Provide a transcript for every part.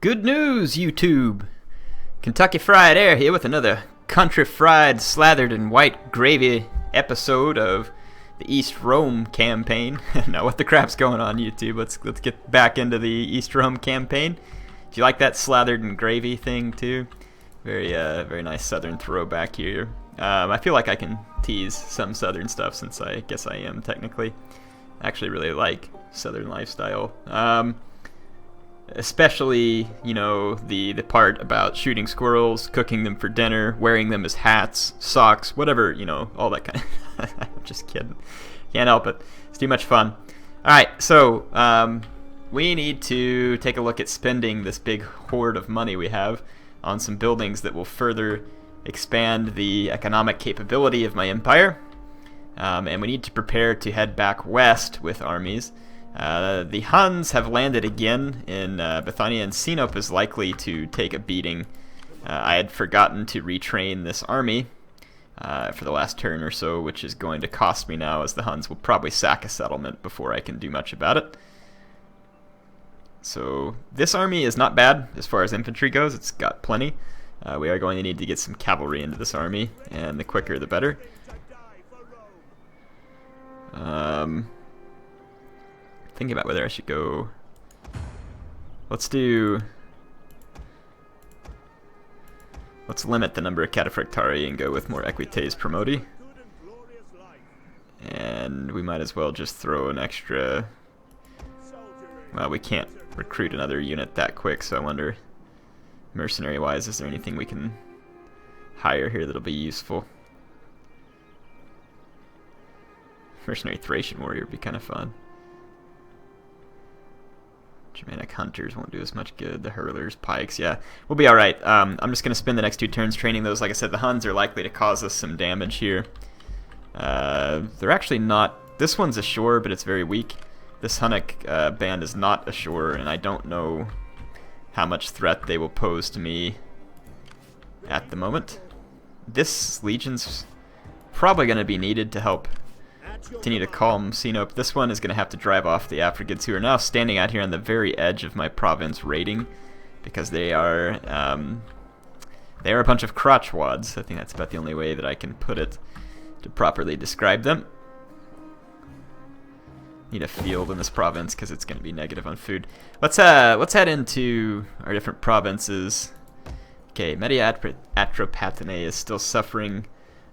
Good news, YouTube! Kentucky Fried Air here with another country fried, slathered in white gravy episode of the East Rome campaign. Now, what the crap's going on, YouTube? Let's get back into the East Rome campaign. Do you like that slathered in gravy thing too? Very nice southern throwback here. I feel like I can tease some southern stuff since I guess I am technically. I actually really like southern lifestyle. Especially, you know, the part about shooting squirrels, cooking them for dinner, wearing them as hats, socks, whatever, you know, all that kind of... I'm just kidding. Can't help it. It's too much fun. Alright, so, we need to take a look at spending this big hoard of money we have on some buildings that will further expand the economic capability of my empire. And we need to prepare to head back west with armies. The Huns have landed again in Bithynia, and Sinope is likely to take a beating. I had forgotten to retrain this army for the last turn or so, which is going to cost me now, as the Huns will probably sack a settlement before I can do much about it. So this army is not bad as far as infantry goes. It's got plenty. We are going to need to get some cavalry into this army, and the quicker the better. Thinking about whether I should go... Let's limit the number of cataphractari and go with more equites promoti. And we might as well just throw an extra... Well, we can't recruit another unit that quick, so I wonder, mercenary-wise, is there anything we can hire here that'll be useful? Mercenary Thracian warrior would be kind of fun. Germanic hunters won't do as much good. The hurlers, pikes, yeah, we'll be alright. I'm just going to spend the next 2 turns training those. Like I said, the Huns are likely to cause us some damage here. They're actually not... This one's ashore, but it's very weak. This Hunnic band is not ashore, and I don't know how much threat they will pose to me at the moment. This legion's probably going to be needed to help continue to calm Sinope. This one is going to have to drive off the Africans, who are now standing out here on the very edge of my province raiding, because they are a bunch of crotchwads. I think that's about the only way that I can put it to properly describe them. Need a field in this province because it's going to be negative on food. Let's head into our different provinces. Okay, Media Atropatene is still suffering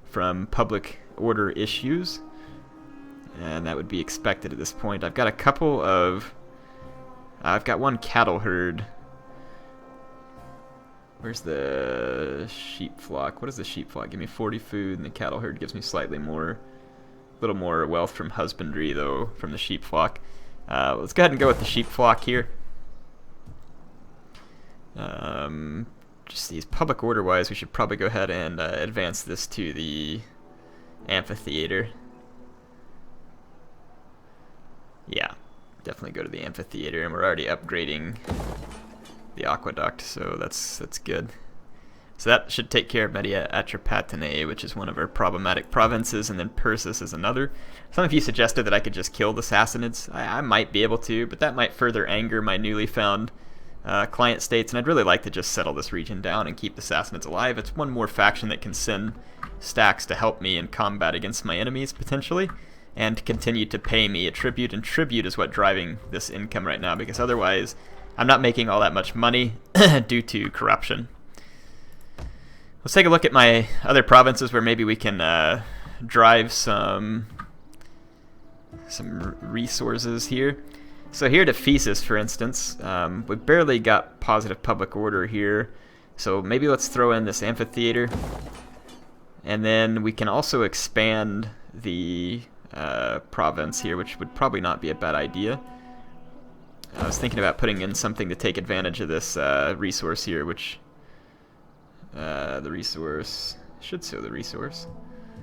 from public order issues, and that would be expected at this point. I've got a couple of... I've got one cattle herd. Where's the sheep flock? What does the sheep flock give me? 40 food, and the cattle herd gives me slightly more... little more wealth from husbandry, though, from the sheep flock. Let's go ahead and go with the sheep flock here. Just these public order-wise, we should probably go ahead and advance this to the amphitheater. Yeah, definitely go to the amphitheater, and we're already upgrading the aqueduct, so that's good. So that should take care of Media Atropatene, which is one of our problematic provinces, and then Persis is another. Some of you suggested that I could just kill the Sassanids. I might be able to, but that might further anger my newly found client states, and I'd really like to just settle this region down and keep the Sassanids alive. It's one more faction that can send stacks to help me in combat against my enemies, potentially, and continue to pay me a tribute, and tribute is what's driving this income right now, because otherwise I'm not making all that much money due to corruption. Let's take a look at my other provinces where maybe we can drive some resources here. So here to Ephesus, for instance, we barely got positive public order here, so maybe let's throw in this amphitheater, and then we can also expand the province here, which would probably not be a bad idea. I was thinking about putting in something to take advantage of this resource here, which... the resource should show the resource.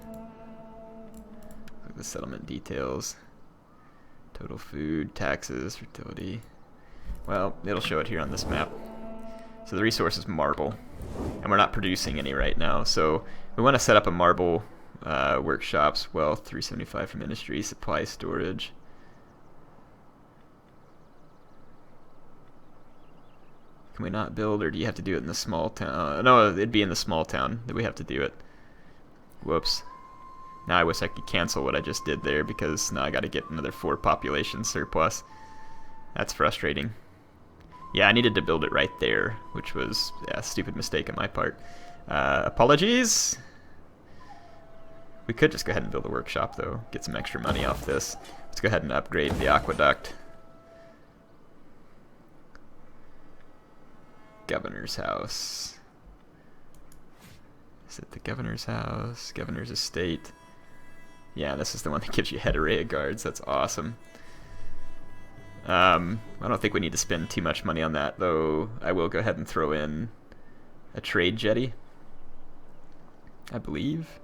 Look at the settlement details. Total food, taxes, fertility. Well, it'll show it here on this map. So the resource is marble, and we're not producing any right now. So we want to set up a marble workshops. Wealth 375 from industry, supply storage. Can we not build, or do you have to do it in the small town? No, it'd be in the small town that we have to do it. Whoops. Now I wish I could cancel what I just did there, because now I gotta get another 4 population surplus. That's frustrating. Yeah, I needed to build it right there, which was a stupid mistake on my part. Apologies. We could just go ahead and build a workshop, though. Get some extra money off this. Let's go ahead and upgrade the aqueduct. Governor's house. Is it the governor's house? Governor's estate. Yeah, this is the one that gives you head array of guards. That's awesome. I don't think we need to spend too much money on that, though. I will go ahead and throw in a trade jetty, I believe.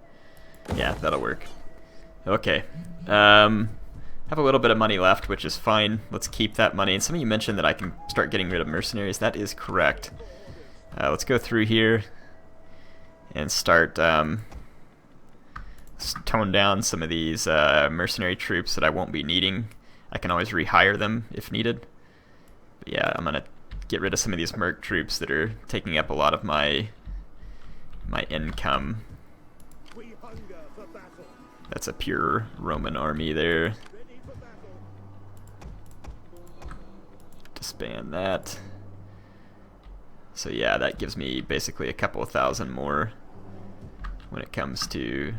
Yeah, that'll work. Okay. Have a little bit of money left, which is fine. Let's keep that money. And some of you mentioned that I can start getting rid of mercenaries. That is correct. Let's go through here and start tone down some of these mercenary troops that I won't be needing. I can always rehire them if needed. But yeah, I'm gonna get rid of some of these merc troops that are taking up a lot of my income. That's a pure Roman army there. Disband that. So yeah, that gives me basically a couple of thousand more when it comes to...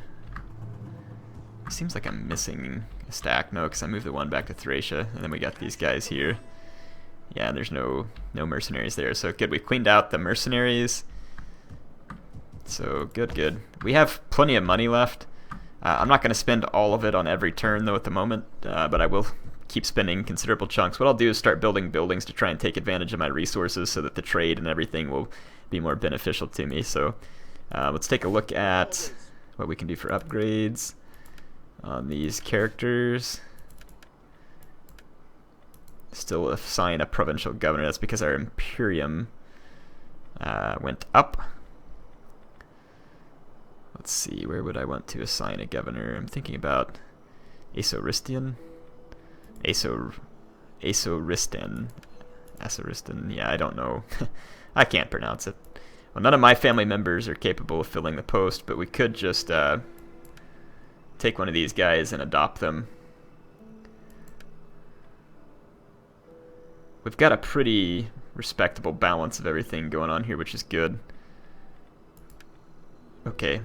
It seems like I'm missing a stack. No, because I moved the one back to Thracia, and then we got these guys here. Yeah, there's no mercenaries there. So good, we've cleaned out the mercenaries. So good. We have plenty of money left. I'm not going to spend all of it on every turn, though, at the moment, but I will keep spending considerable chunks. What I'll do is start building buildings to try and take advantage of my resources so that the trade and everything will be more beneficial to me. So let's take a look at what we can do for upgrades on these characters. Still assign a provincial governor. That's because our Imperium went up. Let's see, where would I want to assign a governor? I'm thinking about Asoristan. Asoristan. Yeah, I don't know. I can't pronounce it. Well, none of my family members are capable of filling the post, but we could just take one of these guys and adopt them. We've got a pretty respectable balance of everything going on here, which is good. Okay.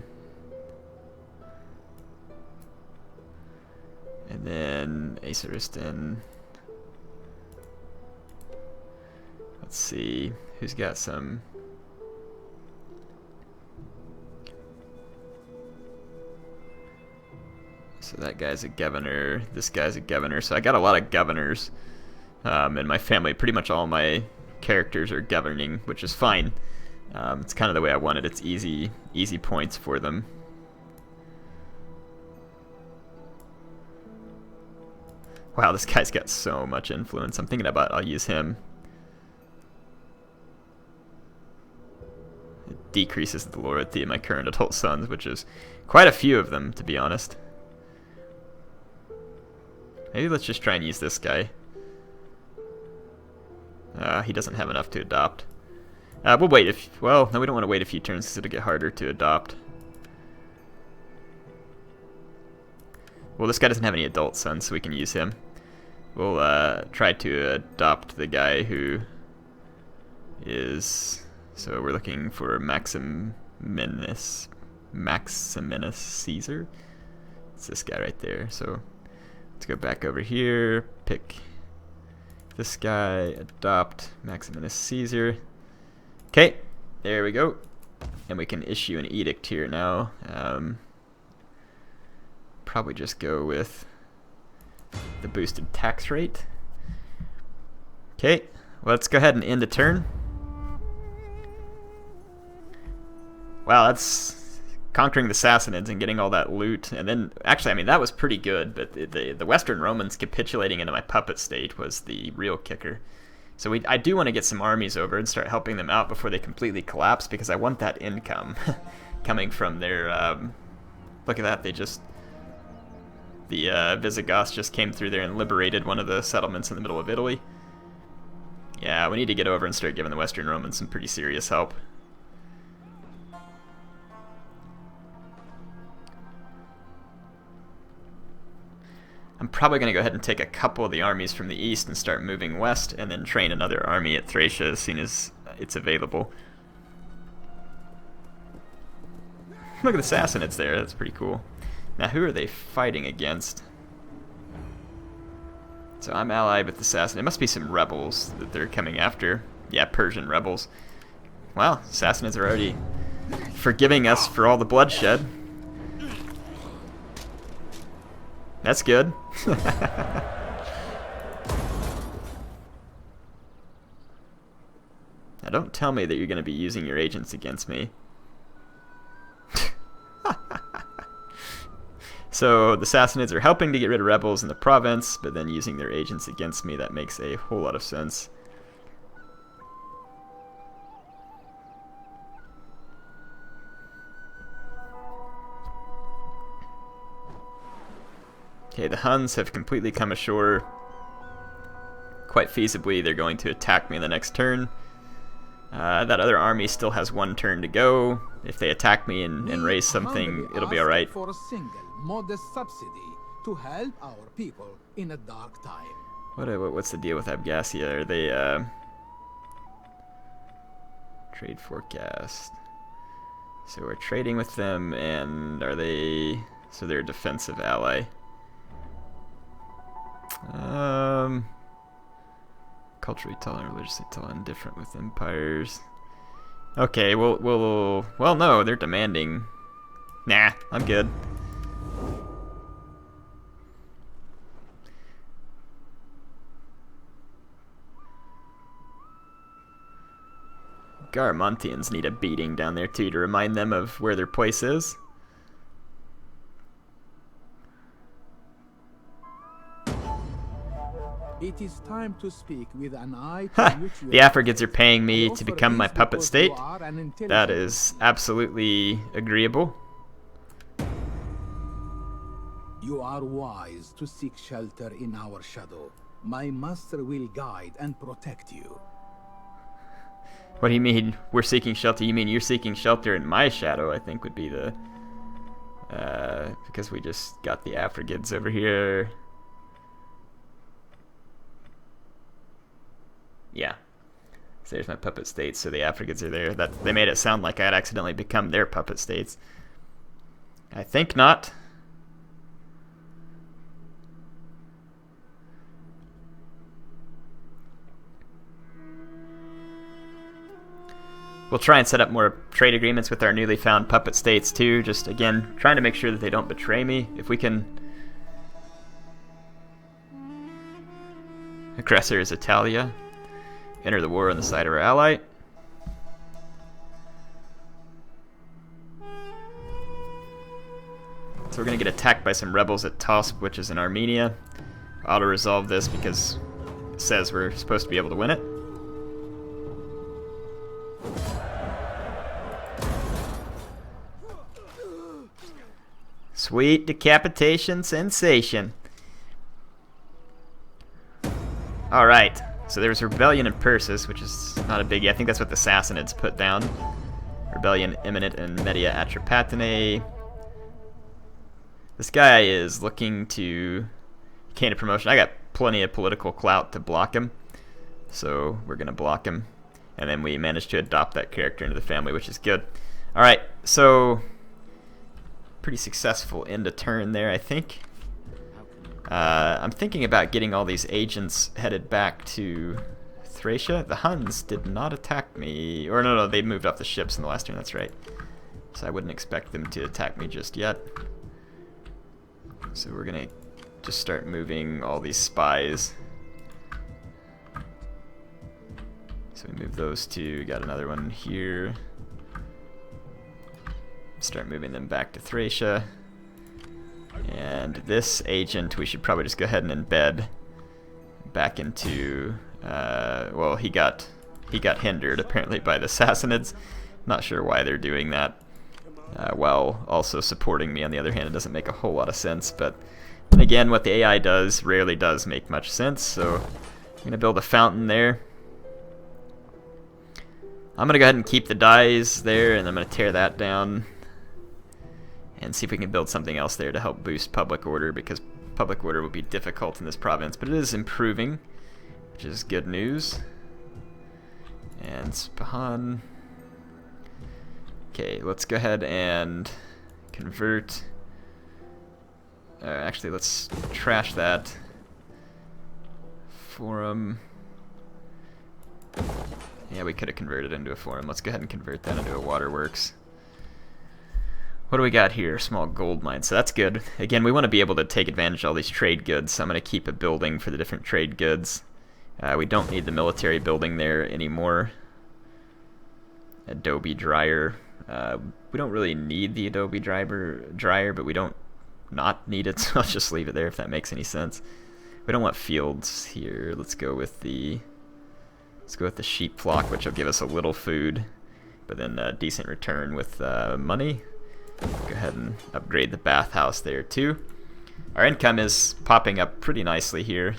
And then Asoristan. Let's see who's got some. So that guy's a governor. This guy's a governor. So I got a lot of governors in my family. Pretty much all my characters are governing, which is fine. It's kind of the way I want it. It's easy points for them. Wow, this guy's got so much influence. I'm thinking about I'll use him. It decreases the loyalty of my current adult sons, which is quite a few of them, to be honest. Maybe let's just try and use this guy. He doesn't have enough to adopt. We'll wait well, no, we don't want to wait a few turns because it'll get harder to adopt. Well, this guy doesn't have any adult sons, so we can use him. We'll try to adopt the guy who is... So we're looking for Maximinus Caesar. It's this guy right there. So let's go back over here, pick this guy, adopt Maximinus Caesar. Okay, there we go. And we can issue an edict here now. Probably just go with the boosted tax rate. Okay, let's go ahead and end a turn. Wow, that's conquering the Sassanids and getting all that loot. And then, actually, I mean, that was pretty good, but the Western Romans capitulating into my puppet state was the real kicker. So I do want to get some armies over and start helping them out before they completely collapse, because I want that income coming from their... look at that, the Visigoths just came through there and liberated one of the settlements in the middle of Italy. Yeah, we need to get over and start giving the Western Romans some pretty serious help. I'm probably going to go ahead and take a couple of the armies from the east and start moving west, and then train another army at Thracia as soon as it's available. Look at the Sassanids there, that's pretty cool. Now who are they fighting against? So I'm allied with the Sassanid. It must be some rebels that they're coming after. Yeah, Persian rebels. Wow, Sassanids are already forgiving us for all the bloodshed. That's good. Now don't tell me that you're going to be using your agents against me. So the Sassanids are helping to get rid of rebels in the province, but then using their agents against me. That makes a whole lot of sense. Okay, the Huns have completely come ashore. Quite feasibly, they're going to attack me in the next turn. That other army still has one turn to go. If they attack me and raise something, it'll be alright. For a single modest subsidy to help our people in a dark time. What's the deal with Abkhazia? Are they trade forecast? So we're trading with them, and are they? So they're a defensive ally. Culturally tolerant, religiously tolerant, different with empires. Okay, well, no, they're demanding. Nah, I'm good. Garamantians need a beating down there too to remind them of where their place is. It is time to speak with an eye to the Africans are paying me to become my puppet state. That is absolutely agreeable. You are wise to seek shelter in our shadow. My master will guide and protect you. What do you mean, we're seeking shelter? You mean you're seeking shelter in my shadow, I think would be the... because we just got the Africans over here. Yeah. So there's my puppet states, so the Africans are there. They made it sound like I'd accidentally become their puppet states. I think not. We'll try and set up more trade agreements with our newly found puppet states too, just again, trying to make sure that they don't betray me. If we can... Aggressor is Attila. Enter the war on the side of our ally. So we're going to get attacked by some rebels at Tosp, which is in Armenia. Auto-resolve this because it says we're supposed to be able to win it. Sweet decapitation sensation. Alright, so there was a rebellion in Persis, which is not a biggie. I think that's what the Sassanids put down. Rebellion imminent in Media Atropatene. This guy is looking to gain a promotion. I got plenty of political clout to block him, so we're going to block him. And then we managed to adopt that character into the family, which is good. Alright, so... pretty successful end of turn there, I think. I'm thinking about getting all these agents headed back to Thracia. The Huns did not attack me. Or no, they moved off the ships in the last turn, that's right. So I wouldn't expect them to attack me just yet. So we're going to just start moving all these spies. So we move those two. Got another one here. Start moving them back to Thracia. And this agent we should probably just go ahead and embed back into well, he got hindered apparently by the Sassanids. Not sure why they're doing that while also supporting me. On the other hand, it doesn't make a whole lot of sense, but then again, what the AI does rarely does make much sense. So I'm gonna build a fountain there. I'm going to go ahead and keep the dyes there, and I'm going to tear that down and see if we can build something else there to help boost public order, because public order will be difficult in this province, but it is improving, which is good news. And Spahan. Okay, let's go ahead and convert. Actually, let's trash that. Forum. Yeah, we could have converted into a forum. Let's go ahead and convert that into a waterworks. What do we got here? Small gold mine. So that's good. Again, we want to be able to take advantage of all these trade goods, so I'm going to keep a building for the different trade goods. We don't need the military building there anymore. Adobe dryer. We don't really need the Adobe dryer, but we don't not need it, so I'll just leave it there if that makes any sense. We don't want fields here. Let's go with the sheep flock, which will give us a little food, but then a decent return with money. Go ahead and upgrade the bathhouse there too. Our income is popping up pretty nicely here.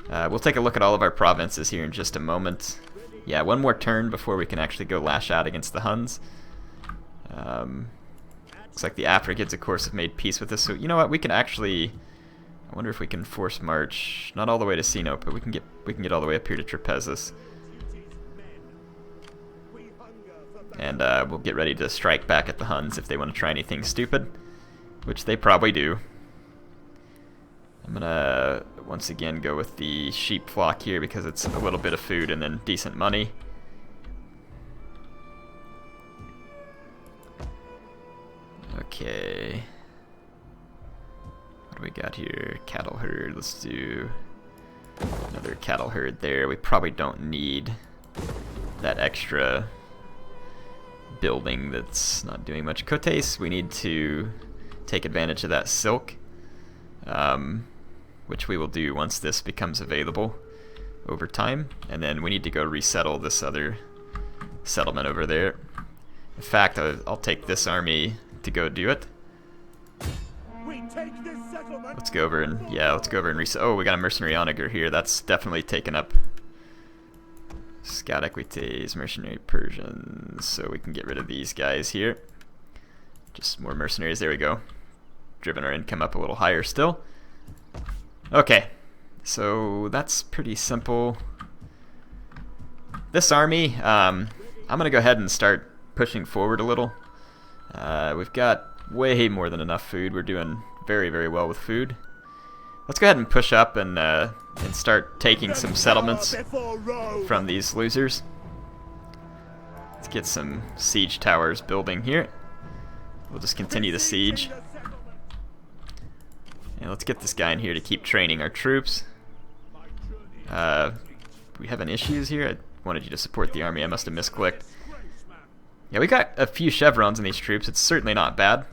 We'll take a look at all of our provinces here in just a moment. Yeah, one more turn before we can actually go lash out against the Huns. Looks like the Africans, of course, have made peace with us. So you know what? We can actually. I wonder if we can force march, not all the way to Sinope, but we can get all the way up here to Trapezus. And we'll get ready to strike back at the Huns if they want to try anything stupid, which they probably do. I'm gonna once again go with the sheep flock here because it's a little bit of food and then decent money. Okay. What do we got here? Cattle herd. Let's do another cattle herd there. We probably don't need that extra building that's not doing much. Cotes, we need to take advantage of that silk, which we will do once this becomes available over time. And then we need to go resettle this other settlement over there. In fact, I'll take this army to go do it. Let's go over and reset. Oh, we got a mercenary onager here. That's definitely taken up Scout Equites, mercenary Persians, so we can get rid of these guys here. Just more mercenaries, there we go. Driven our income up a little higher still. Okay, so that's pretty simple. This army, I'm going to go ahead and start pushing forward a little. We've got way more than enough food. We're doing very, very well with food. Let's go ahead and push up and start taking some settlements from these losers. Let's get some siege towers building here. We'll just continue the siege. And let's get this guy in here to keep training our troops. We having issues here? I wanted you to support the army. I must have misclicked. Yeah, we got a few chevrons in these troops. It's certainly not bad.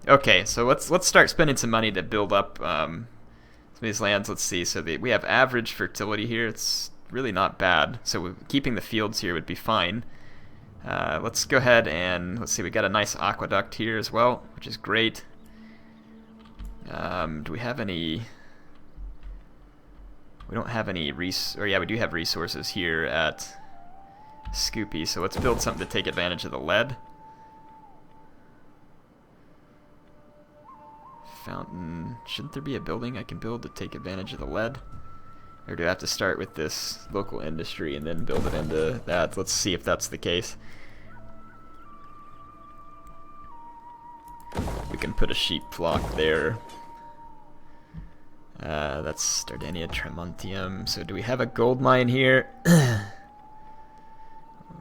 Okay, so let's start spending some money to build up some of these lands. Let's see. So we have average fertility here. It's really not bad. So keeping the fields here would be fine. Let's go ahead and let's see. We got a nice aqueduct here as well, which is great. Do we have any? We don't have any we do have resources here at Scoopy. So let's build something to take advantage of the lead. Fountain. Shouldn't there be a building I can build to take advantage of the lead? Or do I have to start with this local industry and then build it into that? Let's see if that's the case. We can put a sheep flock there. That's Dardania Tremontium. So do we have a gold mine here?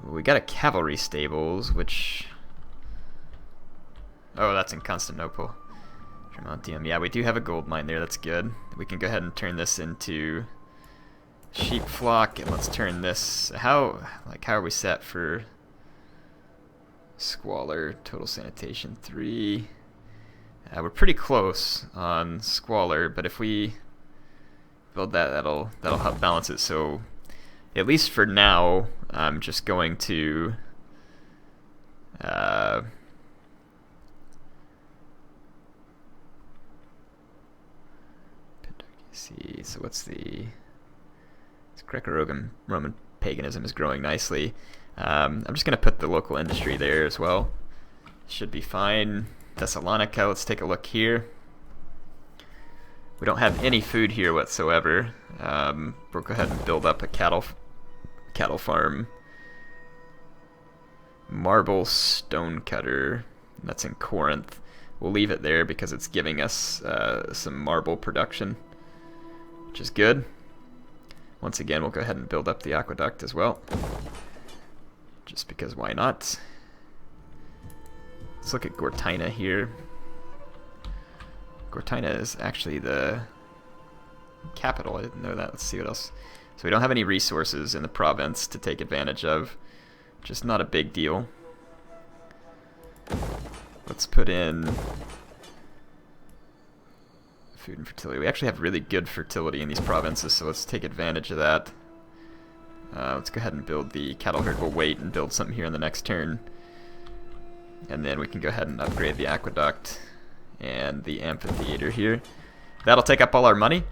We got a cavalry stables, which... Oh, that's in Constantinople. Tremontium. Yeah, we do have a gold mine there. That's good. We can go ahead and turn this into sheep flock, and let's turn this. How are we set for squalor? Total sanitation 3. We're pretty close on squalor, but if we build that, that'll help balance it. So at least for now, I'm just going to. See, so what's the... It's Greco-Roman paganism is growing nicely. I'm just going to put the local industry there as well. Should be fine. Thessalonica, let's take a look here. We don't have any food here whatsoever. We'll go ahead and build up a cattle farm. Marble stone cutter. That's in Corinth. We'll leave it there because it's giving us some marble production, which is good. Once again, we'll go ahead and build up the aqueduct as well, just because why not? Let's look at Gortyna here. Gortyna is actually the capital. I didn't know that. Let's see what else. So we don't have any resources in the province to take advantage of. Just not a big deal. Let's put in food and fertility. We actually have really good fertility in these provinces, so let's take advantage of that. Let's go ahead and build the cattle herd. We'll wait and build something here in the next turn. And then we can go ahead and upgrade the aqueduct and the amphitheater here. That'll take up all our money.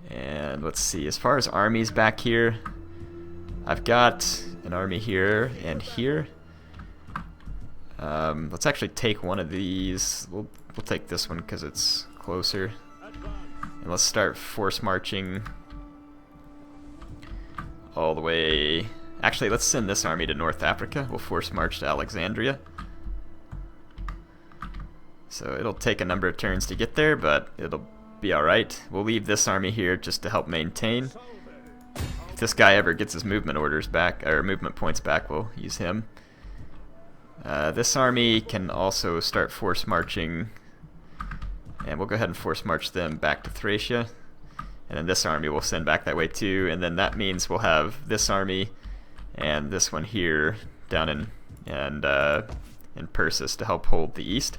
And let's see, as far as armies back here, I've got an army here and here. Let's actually take one of these. We'll take this one because it's closer. And let's start force marching all the way. Actually, let's send this army to North Africa. We'll force march to Alexandria. So it'll take a number of turns to get there, but it'll be alright. We'll leave this army here just to help maintain. If this guy ever gets his movement orders back, or movement points back, we'll use him. This army can also start force marching, and we'll go ahead and force march them back to Thracia. And then this army we'll send back that way too, and then that means we'll have this army and this one here down in Persis to help hold the east.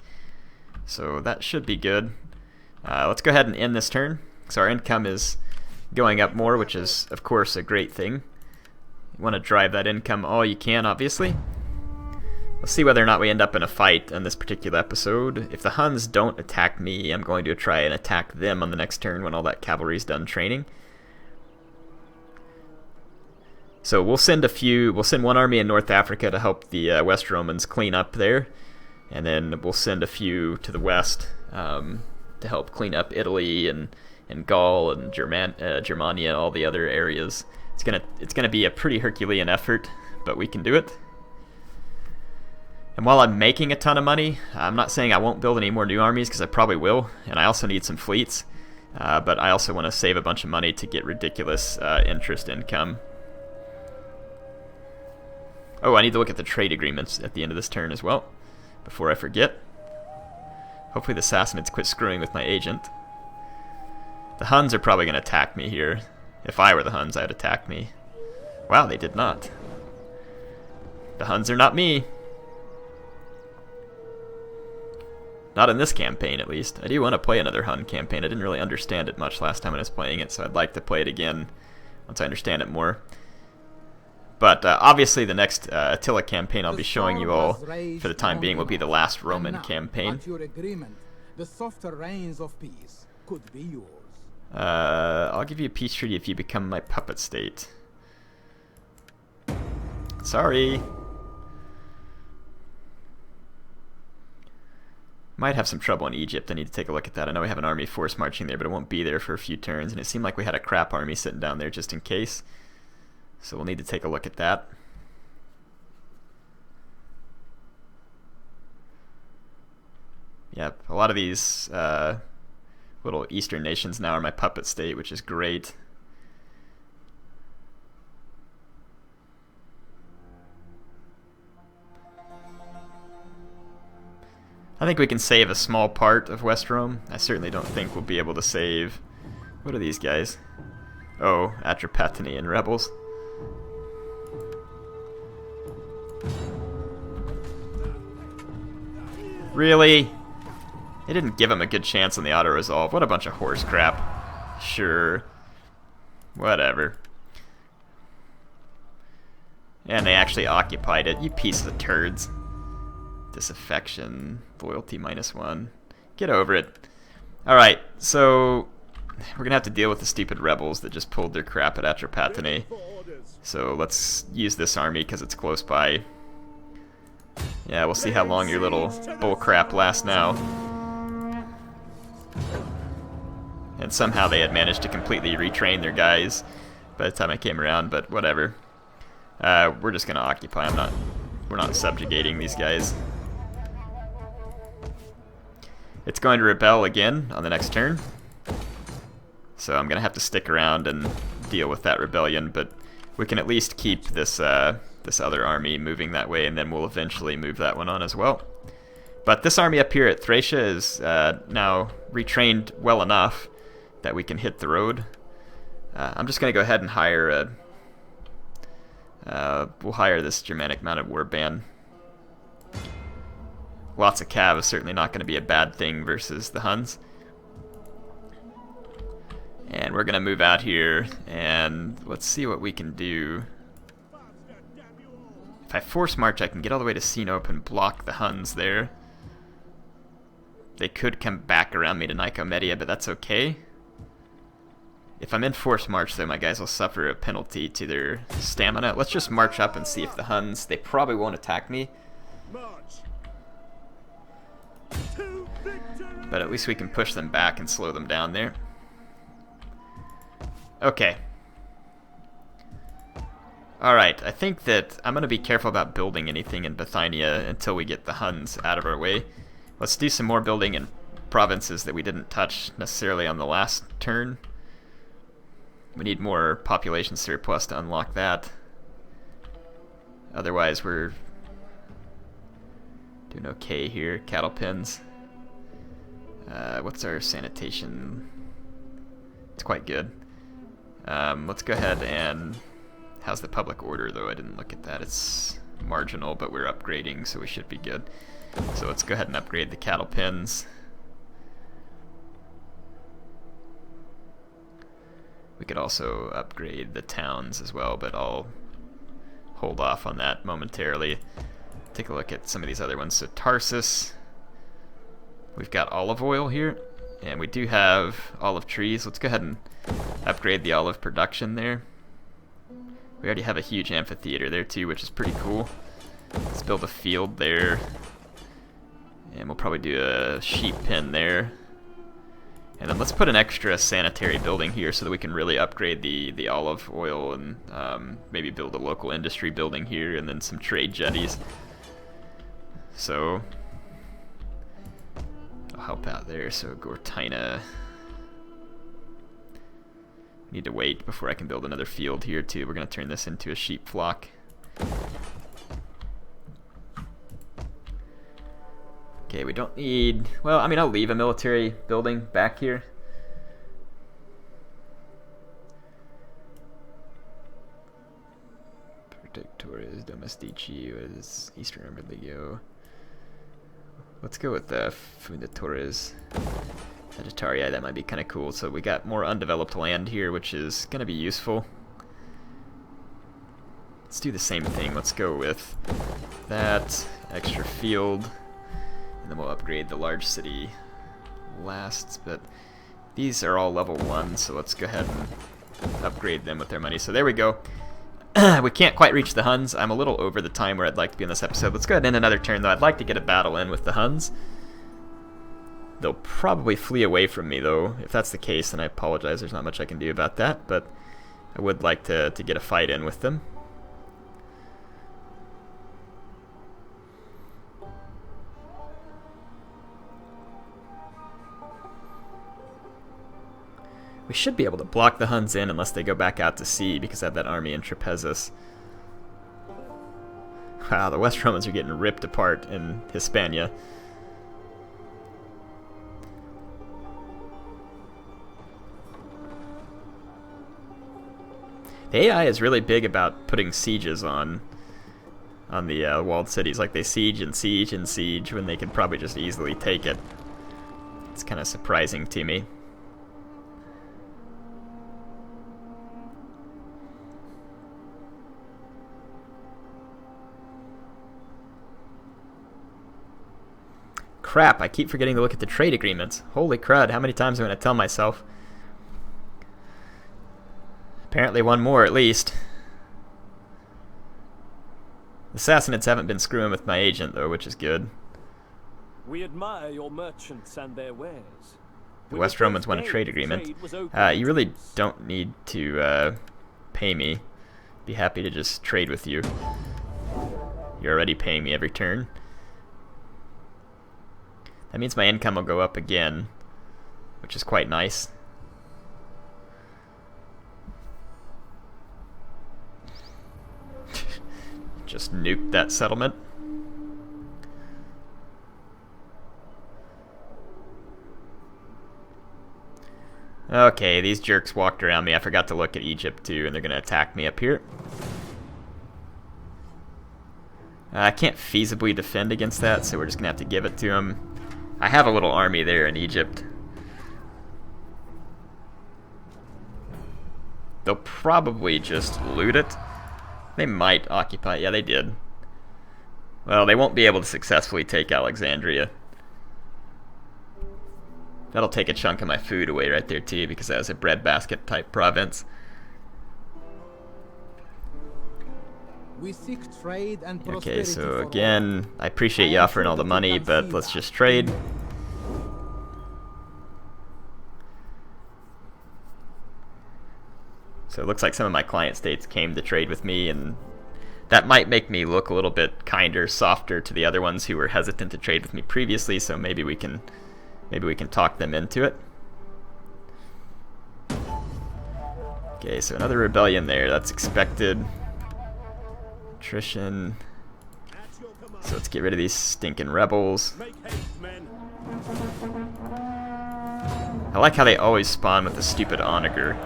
So that should be good. Let's go ahead and end this turn. So our income is going up more, which is of course a great thing. You want to drive that income all you can, obviously. Let's see whether or not we end up in a fight in this particular episode. If the Huns don't attack me, I'm going to try and attack them on the next turn when all that cavalry's done training. So we'll send one army in North Africa to help the West Romans clean up there, and then we'll send a few to the west to help clean up Italy and Gaul and Germania, all the other areas. It's gonna be a pretty Herculean effort, but we can do it. And while I'm making a ton of money, I'm not saying I won't build any more new armies, because I probably will, and I also need some fleets, but I also want to save a bunch of money to get ridiculous interest income. Oh, I need to look at the trade agreements at the end of this turn as well, before I forget. Hopefully the Sassanids quit screwing with my agent. The Huns are probably going to attack me here. If I were the Huns, I'd attack me. Wow, they did not. The Huns are not me. Not in this campaign, at least. I do want to play another Hun campaign. I didn't really understand it much last time when I was playing it, so I'd like to play it again once I understand it more. But obviously the next Attila campaign I'll be showing you all for the time being will be the last Roman campaign. The softer rains of peace could be yours. I'll give you a peace treaty if you become my puppet state. Sorry. Might have some trouble in Egypt. I need to take a look at that. I know we have an army force marching there, but it won't be there for a few turns, and it seemed like we had a crap army sitting down there just in case. So we'll need to take a look at that. Yep, a lot of these little eastern nations now are my puppet state, which is great. I think we can save a small part of West Rome. I certainly don't think we'll be able to save... What are these guys? Oh, Atropatenian rebels. Really? They didn't give him a good chance on the auto-resolve. What a bunch of horse crap. Sure. Whatever. And they actually occupied it. You pieces of turds. Disaffection. Loyalty -1. Get over it. Alright, so... we're gonna have to deal with the stupid rebels that just pulled their crap at Atropatene. So let's use this army because it's close by. Yeah, we'll see how long your little bullcrap lasts now. And somehow they had managed to completely retrain their guys by the time I came around, but whatever. We're just gonna occupy. We're not subjugating these guys. It's going to rebel again on the next turn. So I'm gonna have to stick around and deal with that rebellion, but we can at least keep this this other army moving that way, and then we'll eventually move that one on as well. But this army up here at Thracia is now retrained well enough that we can hit the road. I'm just going to go ahead and hire we'll hire this Germanic Mounted Warband. Lots of cav is certainly not going to be a bad thing versus the Huns. And we're going to move out here, and let's see what we can do. If I force march, I can get all the way to Sinop and block the Huns there. They could come back around me to Nicomedia, but that's okay. If I'm in force march, though, my guys will suffer a penalty to their stamina. Let's just march up and see if the Huns... They probably won't attack me. But at least we can push them back and slow them down there. Okay. Alright, I think that I'm going to be careful about building anything in Bithynia until we get the Huns out of our way. Let's do some more building in provinces that we didn't touch necessarily on the last turn. We need more population surplus to unlock that. Otherwise, we're doing okay here. Cattle pens. What's our sanitation? It's quite good. Let's go ahead and... How's the public order, though? I didn't look at that. It's marginal, but we're upgrading, so we should be good. So let's go ahead and upgrade the cattle pens. We could also upgrade the towns as well, but I'll hold off on that momentarily. Take a look at some of these other ones. So Tarsus, we've got olive oil here, and we do have olive trees. Let's go ahead and upgrade the olive production there. We already have a huge amphitheater there too, which is pretty cool. Let's build a field there, and we'll probably do a sheep pen there. And then let's put an extra sanitary building here so that we can really upgrade the olive oil, and maybe build a local industry building here, and then some trade jetties. So I'll help out there. So Gortyna. Need to wait before I can build another field here too. We're going to turn this into a sheep flock. Okay, we don't need... Well, I mean, I'll leave a military building back here. Protectores Domestici was Eastern Religio. Let's go with the Fundatores Sagittarii. That might be kind of cool. So we got more undeveloped land here, which is going to be useful. Let's do the same thing. Let's go with that extra field. And then we'll upgrade the large city last, but these are all level 1, so let's go ahead and upgrade them with their money. So there we go. We can't quite reach the Huns. I'm a little over the time where I'd like to be in this episode. Let's go ahead and end another turn, though. I'd like to get a battle in with the Huns. They'll probably flee away from me, though. If that's the case, then I apologize. There's not much I can do about that, but I would like to get a fight in with them. We should be able to block the Huns in unless they go back out to sea, because I have that army in Trapezus. Wow, the West Romans are getting ripped apart in Hispania. The AI is really big about putting sieges on the walled cities. Like, they siege and siege and siege when they could probably just easily take it. It's kind of surprising to me. Crap, I keep forgetting to look at the trade agreements. Holy crud, how many times am I going to tell myself? Apparently one more, at least. The Sassanids haven't been screwing with my agent, though, which is good. We admire your merchants and their wares. The West Romans want a trade agreement. You really don't need to pay me. Be happy to just trade with you. You're already paying me every turn. That means my income will go up again, which is quite nice. Just nuke that settlement. Okay, these jerks walked around me. I forgot to look at Egypt too, and they're gonna attack me up here. I can't feasibly defend against that, so we're just gonna have to give it to them. I have a little army there in Egypt. They'll probably just loot it. They might occupy. Yeah, they did. Well, they won't be able to successfully take Alexandria. That'll take a chunk of my food away right there too, because that was a breadbasket type province. We seek trade and okay, so again, I appreciate you offering all the money, but let's just trade. So it looks like some of my client states came to trade with me, and that might make me look a little bit kinder, softer to the other ones who were hesitant to trade with me previously, so maybe we can talk them into it. Okay, so another rebellion there, that's expected. Attrition. So let's get rid of these stinking rebels. I like how they always spawn with a stupid onager,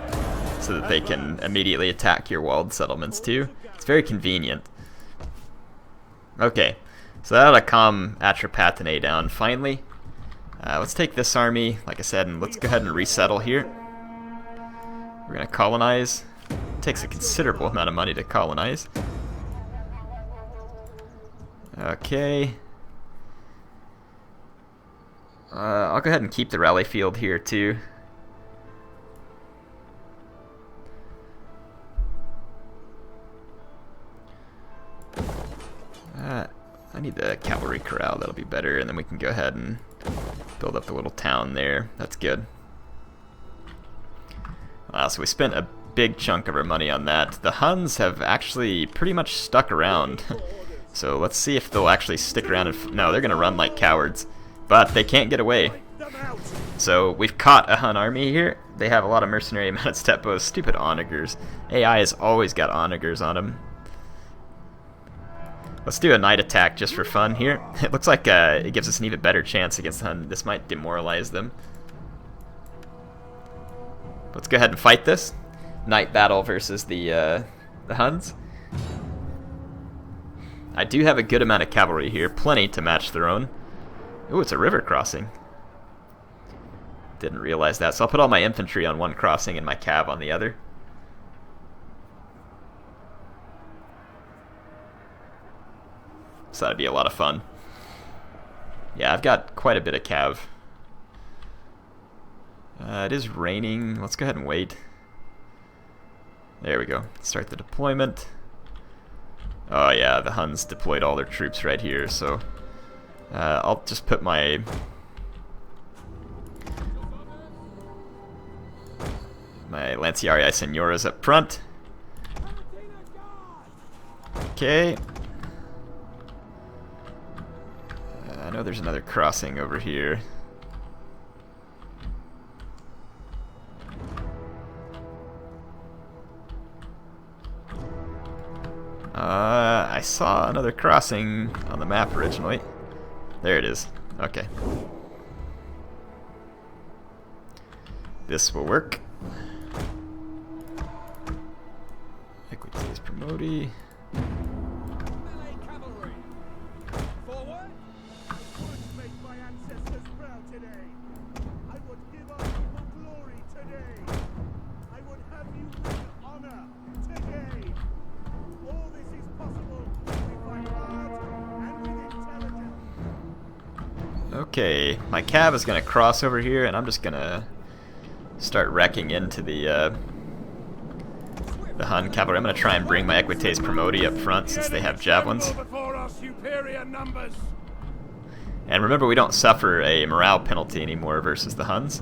so that they can immediately attack your walled settlements too. It's very convenient. Okay, so that'll calm Atropatene down finally. Let's take this army, like I said, and let's go ahead and resettle here. We're going to colonize. It takes a considerable amount of money to colonize. Okay. I'll go ahead and keep the rally field here too. I need the cavalry corral, that'll be better, and then we can go ahead and build up the little town there. That's good. So we spent a big chunk of our money on that. The Huns have actually pretty much stuck around. So let's see if they'll actually stick around. No, they're going to run like cowards. But they can't get away. So we've caught a Hun army here. They have a lot of mercenary mounted stepbows. Stupid onagers. AI has always got onagers on them. Let's do a night attack just for fun here. It looks like it gives us an even better chance against the Hun. This might demoralize them. Let's go ahead and fight this. Night battle versus the Huns. I do have a good amount of cavalry here. Plenty to match their own. Ooh, it's a river crossing. Didn't realize that. So I'll put all my infantry on one crossing and my cav on the other. So that'd be a lot of fun. Yeah, I've got quite a bit of cav. It is raining. Let's go ahead and wait. There we go. Start the deployment. Oh yeah, the Huns deployed all their troops right here, so I'll just put my Lanciarii Signoras up front. Okay. I know there's another crossing over here. I saw another crossing on the map originally. There it is. Okay. This will work. Equites promoti. Okay, my cav is going to cross over here, and I'm just going to start wrecking into the the Hun cavalry. I'm going to try and bring my Equites Promoti up front since they have javelins. And remember, we don't suffer a morale penalty anymore versus the Huns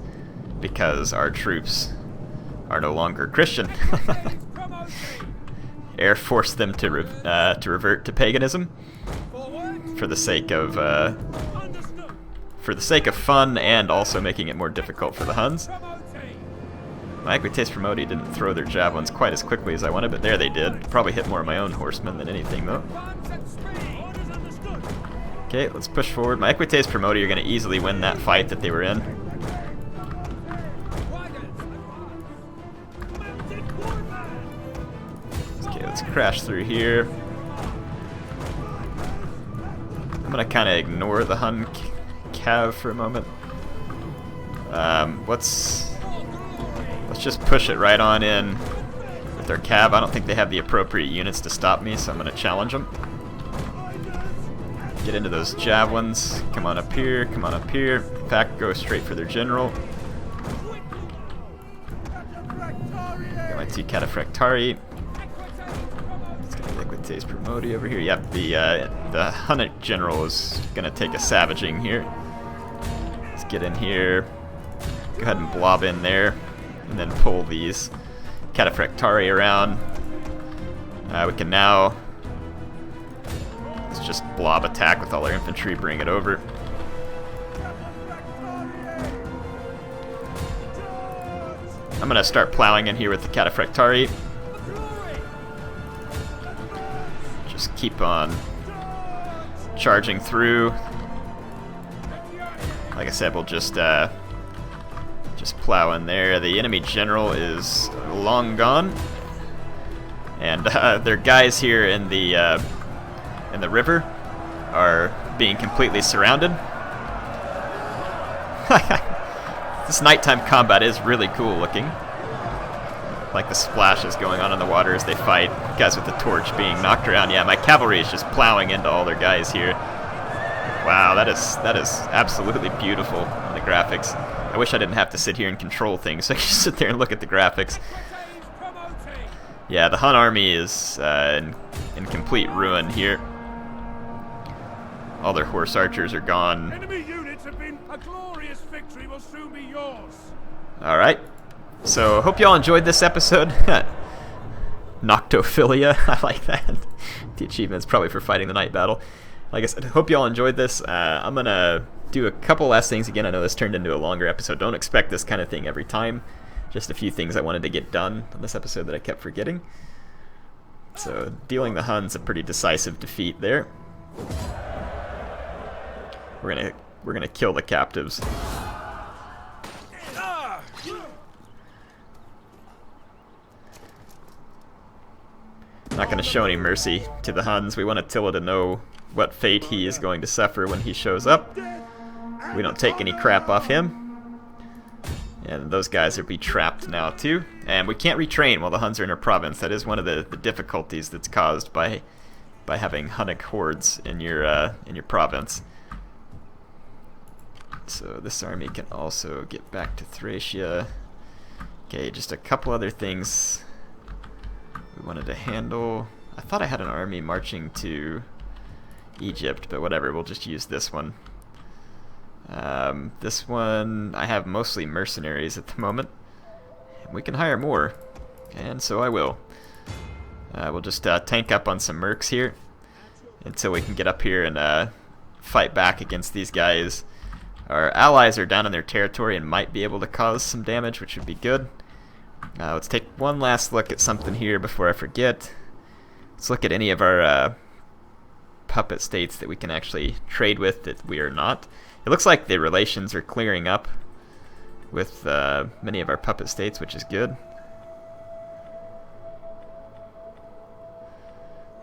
because our troops are no longer Christian. Air forced them to revert to paganism for the sake of fun and also making it more difficult for the Huns. My Equites Promoti didn't throw their javelins quite as quickly as I wanted, but there they did. Probably hit more of my own horsemen than anything, though. Okay, let's push forward. My Equites Promoti are going to easily win that fight that they were in. Okay, let's crash through here. I'm going to kind of ignore the Hun cav for a moment. Let's just push it right on in with their cav. I don't think they have the appropriate units to stop me, so I'm going to challenge them. Get into those javelins. Come on up here, come on up here. In fact, go straight for their general. Got my 2 Cataphractari. Let's get the Equites Promoti over here. Yep, the Hunnic general is going to take a savaging here. Let's get in here. Go ahead and blob in there. And then pull these Cataphractari around. We can now just blob attack with all our infantry, bring it over. I'm going to start plowing in here with the Cataphractari. Just keep on charging through. Like I said, we'll just plow in there. The enemy general is long gone. And their guys here in the river are being completely surrounded. This nighttime combat is really cool looking. Like the splashes going on in the water as they fight. Guys with the torch being knocked around. Yeah, my cavalry is just plowing into all their guys here. Wow, that is absolutely beautiful on the graphics. I wish I didn't have to sit here and control things, so I could just sit there and look at the graphics. Yeah, the Hun army is in complete ruin here. All their horse archers are gone. Enemy units have been. A glorious victory will soon be yours. All right. So hope y'all enjoyed this episode. Noctophilia, I like that. The achievement's probably for fighting the night battle. Like I said, hope y'all enjoyed this. I'm gonna do a couple last things again. I know this turned into a longer episode. Don't expect this kind of thing every time. Just a few things I wanted to get done on this episode that I kept forgetting. So dealing the Huns a pretty decisive defeat there. We're gonna kill the captives. Not gonna show any mercy to the Huns. We want Attila to know what fate he is going to suffer when he shows up. We don't take any crap off him. And those guys will be trapped now too. And we can't retrain while the Huns are in our province. That is one of the difficulties that's caused by having Hunnic hordes in your province. So this army can also get back to Thracia. Okay, just a couple other things we wanted to handle. I thought I had an army marching to Egypt, but whatever, we'll just use this one. This one, I have mostly mercenaries at the moment. We can hire more, and so I will. We'll just tank up on some mercs here until we can get up here and fight back against these guys. Our allies are down in their territory and might be able to cause some damage, which would be good. Let's take one last look at something here before I forget. Let's look at any of our puppet states that we can actually trade with that we are not. It looks like the relations are clearing up with many of our puppet states, which is good.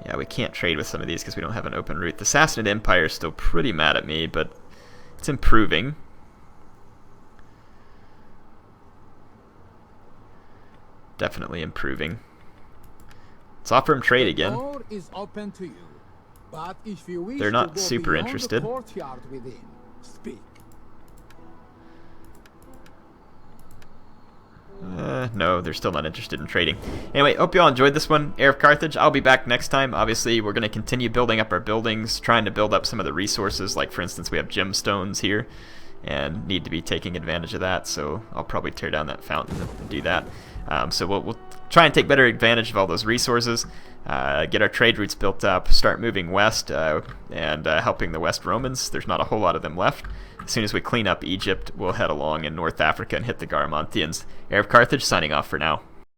Yeah, we can't trade with some of these because we don't have an open route. The Sassanid Empire is still pretty mad at me, but it's improving. Definitely improving. Let's offer them trade again. The door is open to you, but if you wish They're not to go super beyond interested. The courtyard within, speak. no, they're still not interested in trading. Anyway, hope you all enjoyed this one. Heir of Carthage, I'll be back next time. Obviously, we're going to continue building up our buildings, trying to build up some of the resources. Like, for instance, we have gemstones here, and need to be taking advantage of that, so I'll probably tear down that fountain and do that. So we'll try and take better advantage of all those resources, get our trade routes built up, start moving west, and helping the West Romans. There's not a whole lot of them left. As soon as we clean up Egypt, we'll head along in North Africa and hit the Garamantians. Heir of Carthage signing off for now.